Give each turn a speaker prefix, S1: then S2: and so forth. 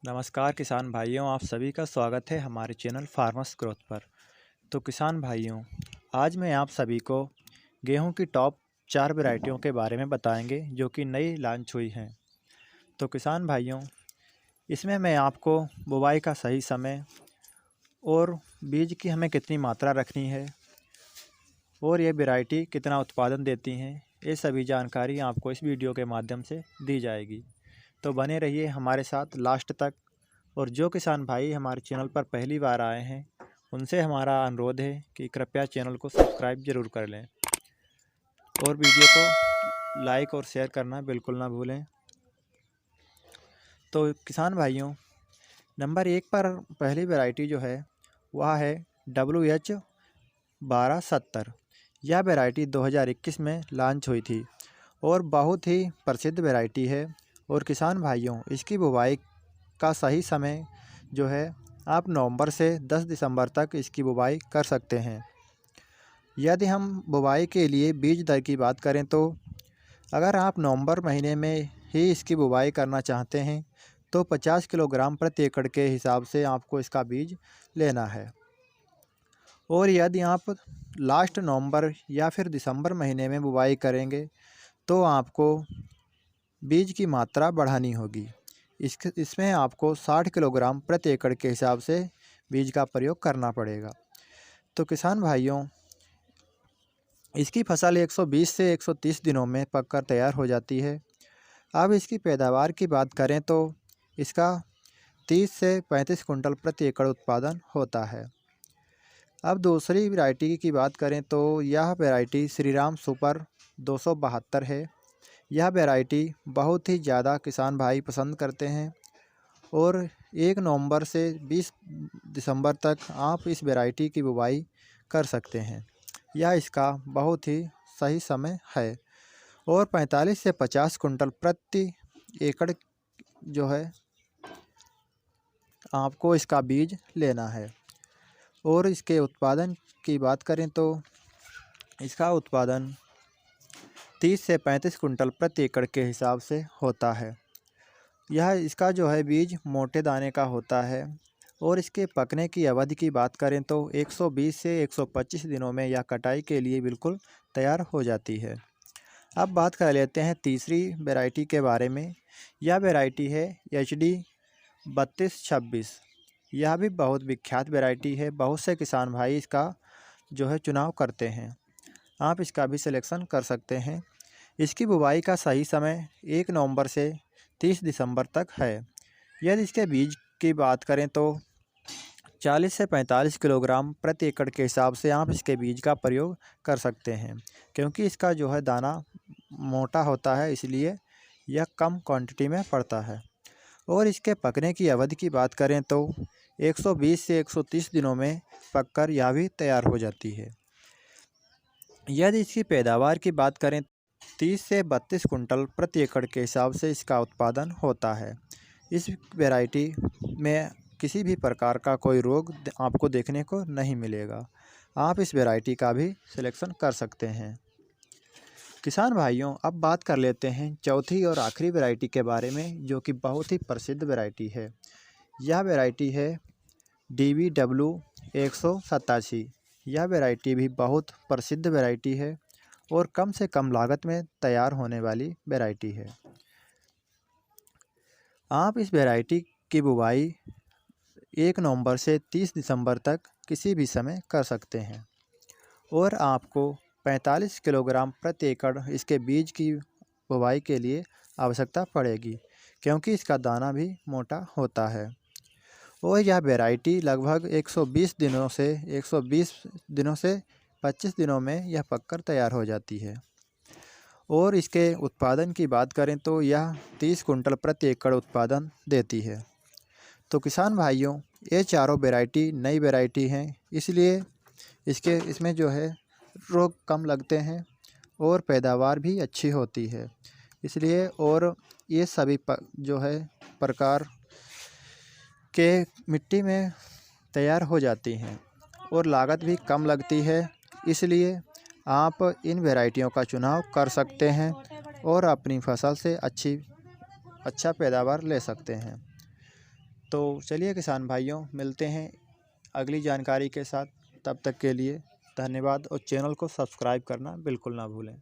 S1: नमस्कार किसान भाइयों, आप सभी का स्वागत है हमारे चैनल फार्मर्स ग्रोथ पर। तो किसान भाइयों, आज मैं आप सभी को गेहूं की टॉप 4 वैरायटियों के बारे में बताएंगे जो कि नई लॉन्च हुई हैं। तो किसान भाइयों, इसमें मैं आपको बुवाई का सही समय और बीज की हमें कितनी मात्रा रखनी है और ये वैरायटी कितना उत्पादन देती हैं, ये सभी जानकारी आपको इस वीडियो के माध्यम से दी जाएगी। तो बने रहिए हमारे साथ लास्ट तक। और जो किसान भाई हमारे चैनल पर पहली बार आए हैं, उनसे हमारा अनुरोध है कि कृपया चैनल को सब्सक्राइब ज़रूर कर लें और वीडियो को लाइक और शेयर करना बिल्कुल ना भूलें। तो किसान भाइयों, नंबर 1 पर पहली वैरायटी जो है वह है WH1270। यह वैरायटी 2021 में लॉन्च हुई थी और बहुत ही प्रसिद्ध वैरायटी है। और किसान भाइयों, इसकी बुवाई का सही समय जो है आप नवंबर से 10 दिसंबर तक इसकी बुवाई कर सकते हैं। यदि हम बुवाई के लिए बीज दर की बात करें तो अगर आप नवंबर महीने में ही इसकी बुवाई करना चाहते हैं तो 50 किलोग्राम प्रति एकड़ के हिसाब से आपको इसका बीज लेना है। और यदि आप लास्ट नवंबर या फिर दिसंबर महीने में बुवाई करेंगे तो आपको बीज की मात्रा बढ़ानी होगी। इसमें आपको 60 किलोग्राम प्रति एकड़ के हिसाब से बीज का प्रयोग करना पड़ेगा। तो किसान भाइयों, इसकी फसल 120 से 130 दिनों में पककर तैयार हो जाती है। अब इसकी पैदावार की बात करें तो इसका 30 से 35 कुंटल प्रति एकड़ उत्पादन होता है। अब दूसरी वैरायटी की बात करें तो यह वैरायटी श्रीराम सुपर 272 है। यह वैरायटी बहुत ही ज़्यादा किसान भाई पसंद करते हैं और 1 नवंबर से 20 दिसंबर तक आप इस वैरायटी की बुवाई कर सकते हैं। यह इसका बहुत ही सही समय है और 45 से 50 कुंटल प्रति एकड़ जो है आपको इसका बीज लेना है। और इसके उत्पादन की बात करें तो इसका उत्पादन 30 से 35 कुंटल प्रति एकड़ के हिसाब से होता है। यह इसका जो है बीज मोटे दाने का होता है और इसके पकने की अवधि की बात करें तो 120 से 125 दिनों में यह कटाई के लिए बिल्कुल तैयार हो जाती है। अब बात कर लेते हैं तीसरी वैरायटी के बारे में। यह वैरायटी है HD 3226। यह भी बहुत विख्यात वैरायटी है। बहुत से किसान भाई इसका जो है चुनाव करते हैं। आप इसका भी सिलेक्शन कर सकते हैं। इसकी बुवाई का सही समय 1 नवंबर से 30 दिसंबर तक है। यदि इसके बीज की बात करें तो 40 से 45 किलोग्राम प्रति एकड़ के हिसाब से आप इसके बीज का प्रयोग कर सकते हैं, क्योंकि इसका जो है दाना मोटा होता है, इसलिए यह कम क्वांटिटी में पड़ता है। और इसके पकने की अवधि की बात करें तो 120 से 130 दिनों में पककर यह भी तैयार हो जाती है। यदि इसकी पैदावार की बात करें 30 से 32 कुंटल प्रति एकड़ के हिसाब से इसका उत्पादन होता है। इस वैरायटी में किसी भी प्रकार का कोई रोग आपको देखने को नहीं मिलेगा। आप इस वैरायटी का भी सिलेक्शन कर सकते हैं। किसान भाइयों, अब बात कर लेते हैं चौथी और आखिरी वैरायटी के बारे में, जो कि बहुत ही प्रसिद्ध वैरायटी है। यह वैरायटी है DBW 187। यह वैरायटी भी बहुत प्रसिद्ध वैरायटी है और कम से कम लागत में तैयार होने वाली वैरायटी है। आप इस वैरायटी की बुवाई 1 नवंबर से 30 दिसंबर तक किसी भी समय कर सकते हैं और आपको 45 किलोग्राम प्रति एकड़ इसके बीज की बुवाई के लिए आवश्यकता पड़ेगी, क्योंकि इसका दाना भी मोटा होता है। और यह वैरायटी लगभग 120 दिनों से 25 दिनों में यह पककर तैयार हो जाती है। और इसके उत्पादन की बात करें तो यह 30 कुंटल प्रति एकड़ उत्पादन देती है। तो किसान भाइयों, ये चारों वैरायटी नई वैरायटी हैं, इसलिए इसमें जो है रोग कम लगते हैं और पैदावार भी अच्छी होती है, इसलिए। और ये सभी जो है प्रकार के मिट्टी में तैयार हो जाती हैं और लागत भी कम लगती है, इसलिए आप इन वैरायटियों का चुनाव कर सकते हैं और अपनी फसल से अच्छा पैदावार ले सकते हैं। तो चलिए किसान भाइयों, मिलते हैं अगली जानकारी के साथ। तब तक के लिए धन्यवाद और चैनल को सब्सक्राइब करना बिल्कुल ना भूलें।